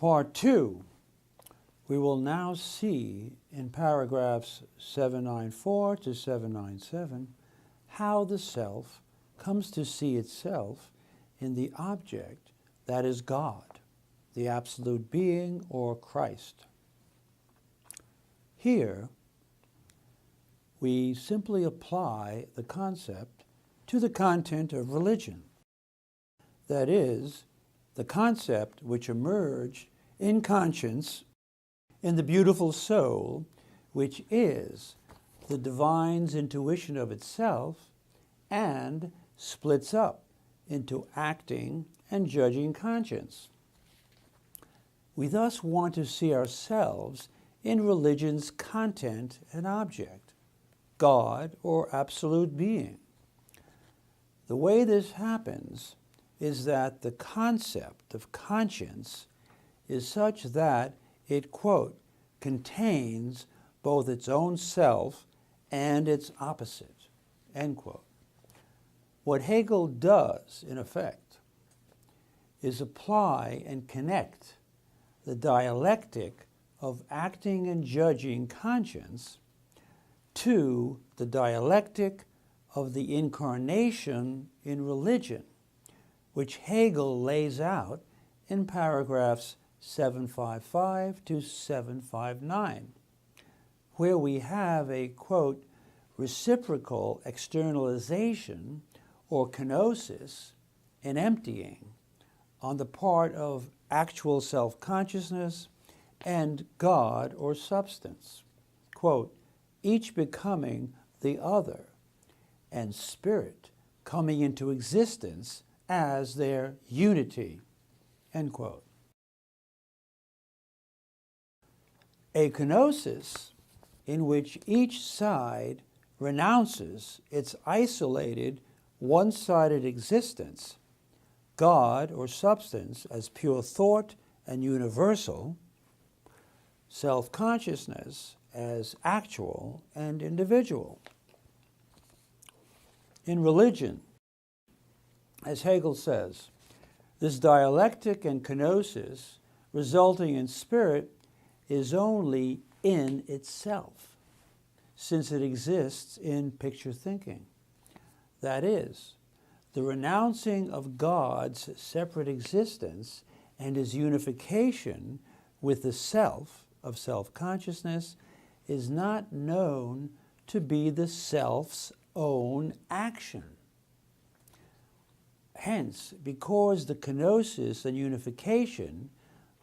Part 2, we will now see in paragraphs 794 to 797 how the self comes to see itself in the object that is God, the absolute being or Christ. Here, we simply apply the concept to the content of religion. That is, the concept which emerged in conscience in the beautiful soul, which is the divine's intuition of itself and splits up into acting and judging conscience. We thus want to see ourselves in religion's content and object, God or absolute being. The way this happens is that the concept of conscience is such that it, quote, contains both its own self and its opposite, end quote. What Hegel does, in effect, is apply and connect the dialectic of acting and judging conscience to the dialectic of the incarnation in religion, which Hegel lays out in paragraphs 755 to 759, where we have a, quote, reciprocal externalization or kenosis, an emptying, on the part of actual self-consciousness and God or substance, quote, each becoming the other, and spirit coming into existence as their unity, end quote. A kenosis in which each side renounces its isolated, one-sided existence, God or substance as pure thought and universal, self-consciousness as actual and individual. In religion, as Hegel says, this dialectic and kenosis resulting in spirit is only in itself, since it exists in picture thinking. That is, the renouncing of God's separate existence and his unification with the self of self-consciousness is not known to be the self's own action. Hence, because the kenosis and unification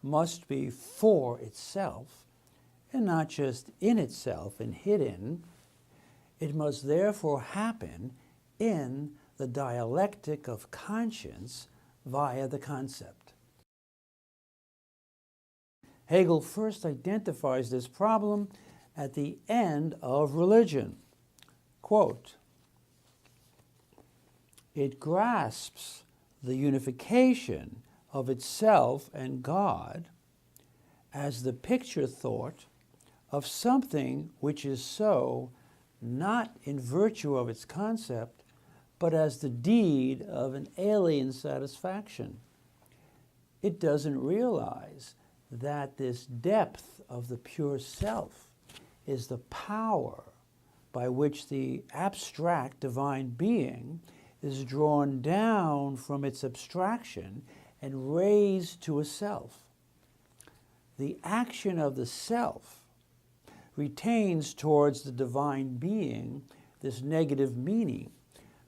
must be for itself and not just in itself and hidden, it must therefore happen in the dialectic of conscience via the concept. Hegel first identifies this problem at the end of religion. Quote, it grasps the unification of itself and God as the picture thought of something which is so not in virtue of its concept, but as the deed of an alien satisfaction. It doesn't realize that this depth of the pure self is the power by which the abstract divine being is drawn down from its abstraction and raised to a self. The action of the self retains towards the divine being this negative meaning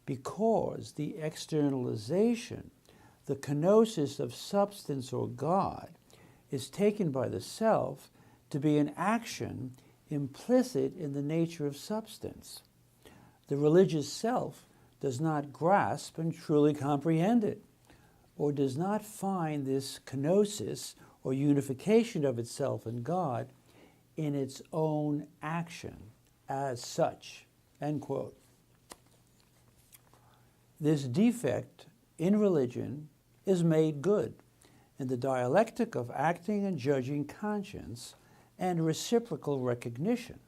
because the externalization, the kenosis of substance or God, is taken by the self to be an action implicit in the nature of substance. The religious self does not grasp and truly comprehend it, or does not find this kenosis or unification of itself and God in its own action as such, end quote. This defect in religion is made good in the dialectic of acting and judging conscience and reciprocal recognition,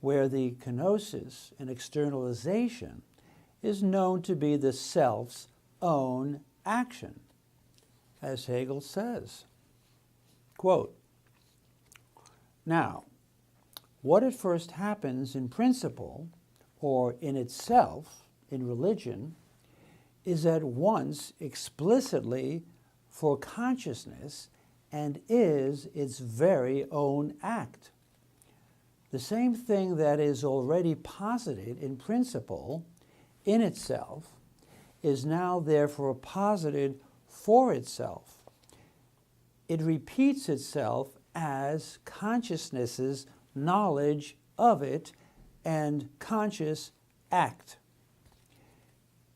where the kenosis and externalization is known to be the self's own action, as Hegel says. Quote, now, what at first happens in principle, or in itself, in religion, is at once explicitly for consciousness and is its very own act. The same thing that is already posited in principle, in itself, is now therefore posited for itself. It repeats itself as consciousness's knowledge of it and conscious act.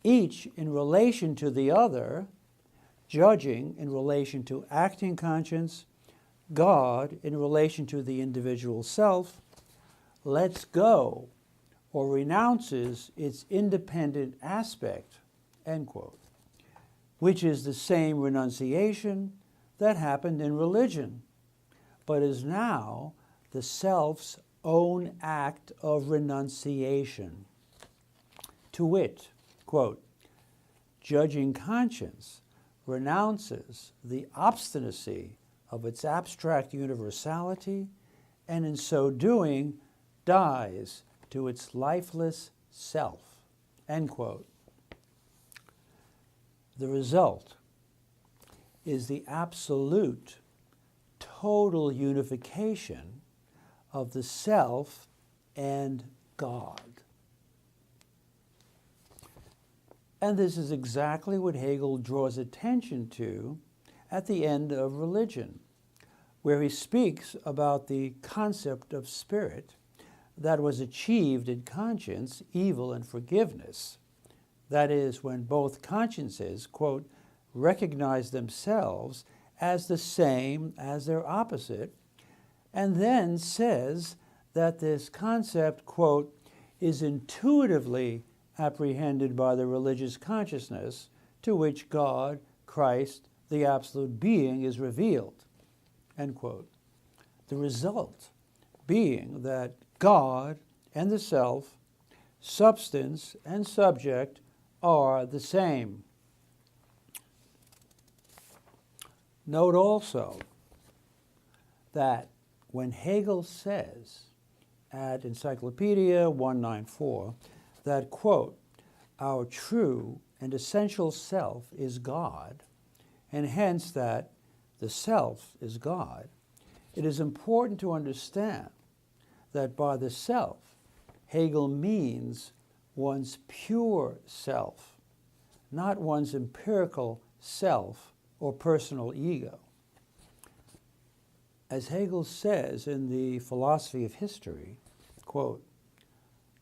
Each in relation to the other, judging in relation to acting conscience, God in relation to the individual self, lets go or renounces its independent aspect, end quote, which is the same renunciation that happened in religion, but is now the self's own act of renunciation. To wit, quote, judging conscience renounces the obstinacy of its abstract universality, and in so doing dies to its lifeless self, end quote. The result is the absolute, total unification of the self and God. And this is exactly what Hegel draws attention to at the end of Religion, where he speaks about the concept of spirit that was achieved in conscience, evil, and forgiveness. That is, when both consciences, quote, recognize themselves as the same as their opposite, and then says that this concept, quote, is intuitively apprehended by the religious consciousness to which God, Christ, the absolute being, is revealed, end quote. The result being that God and the self, substance and subject, are the same. Note also that when Hegel says at Encyclopedia 194 that, quote, our true and essential self is God, and hence that the self is God, it is important to understand that by the self, Hegel means one's pure self, not one's empirical self or personal ego. As Hegel says in the Philosophy of History, quote,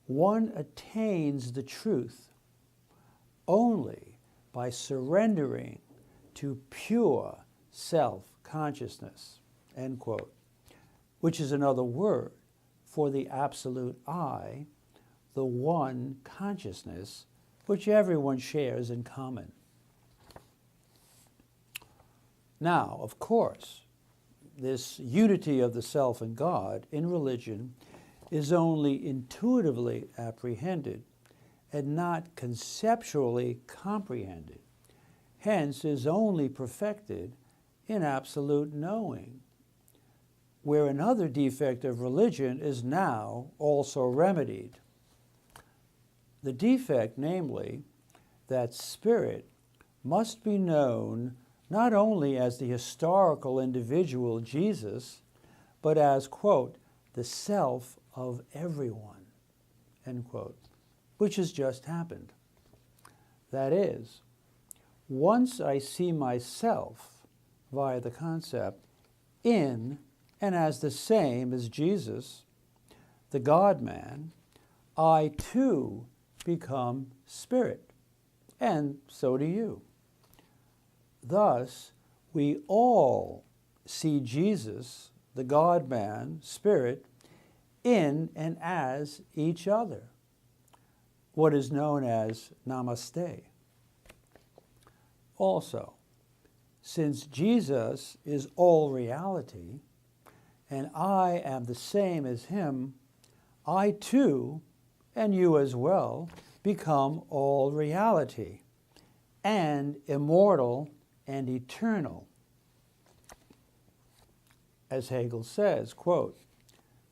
one attains the truth only by surrendering to pure self-consciousness, end quote, which is another word for the absolute I, the one consciousness which everyone shares in common. Now, of course, this unity of the self and God in religion is only intuitively apprehended and not conceptually comprehended, hence is only perfected in absolute knowing, where another defect of religion is now also remedied. The defect, namely, that spirit must be known not only as the historical individual Jesus, but as, quote, the self of everyone, end quote, which has just happened. That is, once I see myself via the concept in and as the same as Jesus, the God-man, I too become spirit, and so do you. Thus, we all see Jesus, the God-man, spirit, in and as each other, what is known as namaste. Also, since Jesus is all reality, and I am the same as him, I too, and you as well, become all reality, and immortal and eternal. as Hegel says, quote,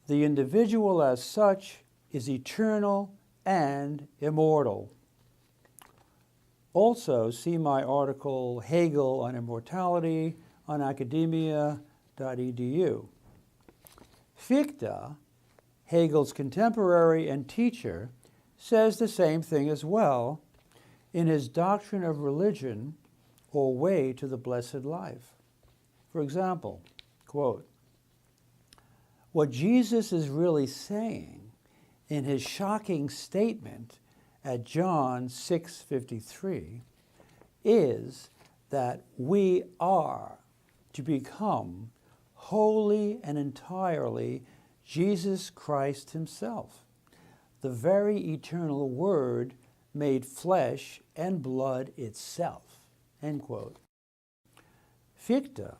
"The individual as such is eternal and immortal." Also, see my article, Hegel on Immortality, on academia.edu. Fichte, Hegel's contemporary and teacher, says the same thing as well in his Doctrine of Religion, or Way to the Blessed Life. For example, quote, "What Jesus is really saying in his shocking statement at John 6:53 is that we are to become wholly and entirely Jesus Christ himself, the very eternal Word made flesh and blood itself." End quote. Fichte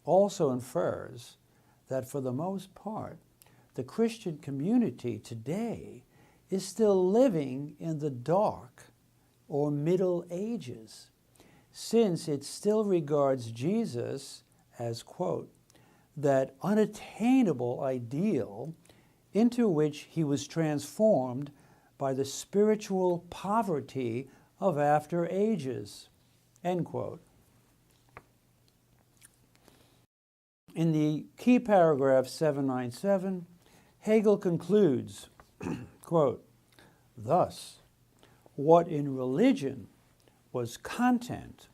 also infers that for the most part, the Christian community today is still living in the dark or Middle Ages, since it still regards Jesus as, quote, "that unattainable ideal into which he was transformed by the spiritual poverty of after ages," end quote. In the key paragraph 797, Hegel concludes, quote, "Thus, what in religion was content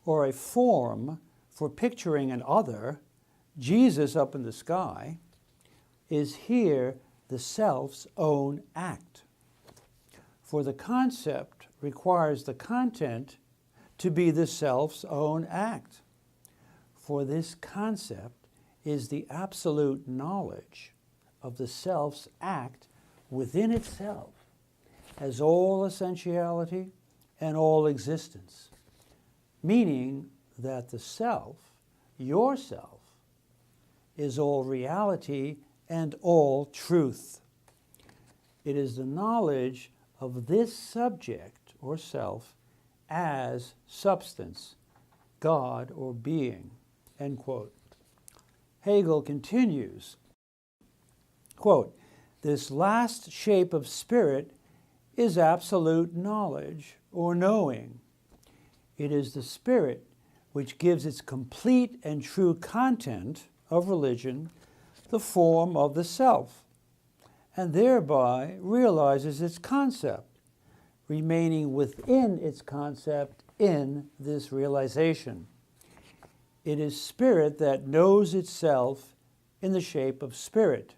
or a form for picturing an other, Jesus up in the sky, is here the self's own act. For the concept requires the content to be the self's own act. For this concept is the absolute knowledge of the self's act within itself as all essentiality and all existence, meaning that the self, yourself, is all reality and all truth. It is the knowledge of this subject or self as substance, God or being," end quote. Hegel continues, quote, "This last shape of spirit is absolute knowledge or knowing. It is the spirit which gives its complete and true content of religion the form of the self, and thereby realizes its concept, remaining within its concept in this realization. It is spirit that knows itself in the shape of spirit,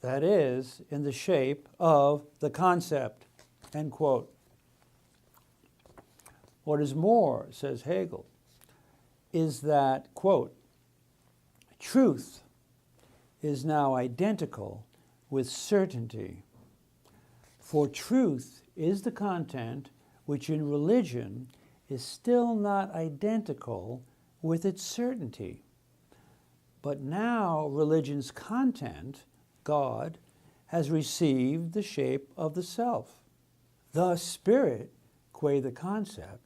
that is, in the shape of the concept," end quote. What is more, says Hegel, is that, quote, "truth is now identical with certainty. For truth is the content which in religion is still not identical with its certainty. But now religion's content, God, has received the shape of the self. Thus spirit, qua the concept,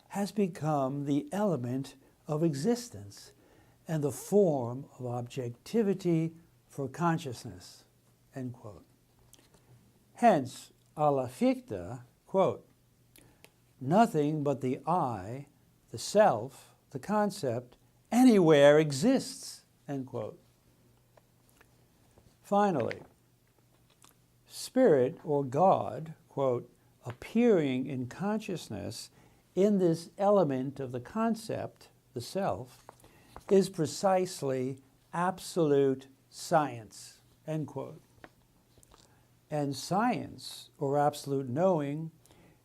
has become the element of existence and the form of objectivity for consciousness," end quote. Hence, a la Fichte, quote, "Nothing but the I, the self, the concept, anywhere exists," end quote. Finally, spirit or God, quote, "appearing in consciousness in this element of the concept, the self, is precisely absolute science," end quote. And science, or absolute knowing,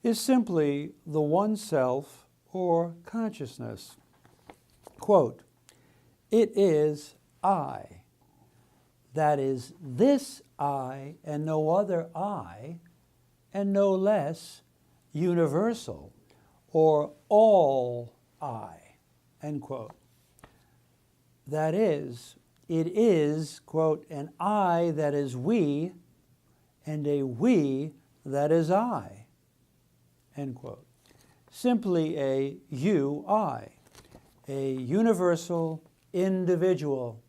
is simply the one self or consciousness. Quote, "It is I, that is this I and no other I, and no less universal, or all I," end quote. That is, it is, quote, "an I that is we, and a we that is I," end quote. Simply a you-I, a universal individual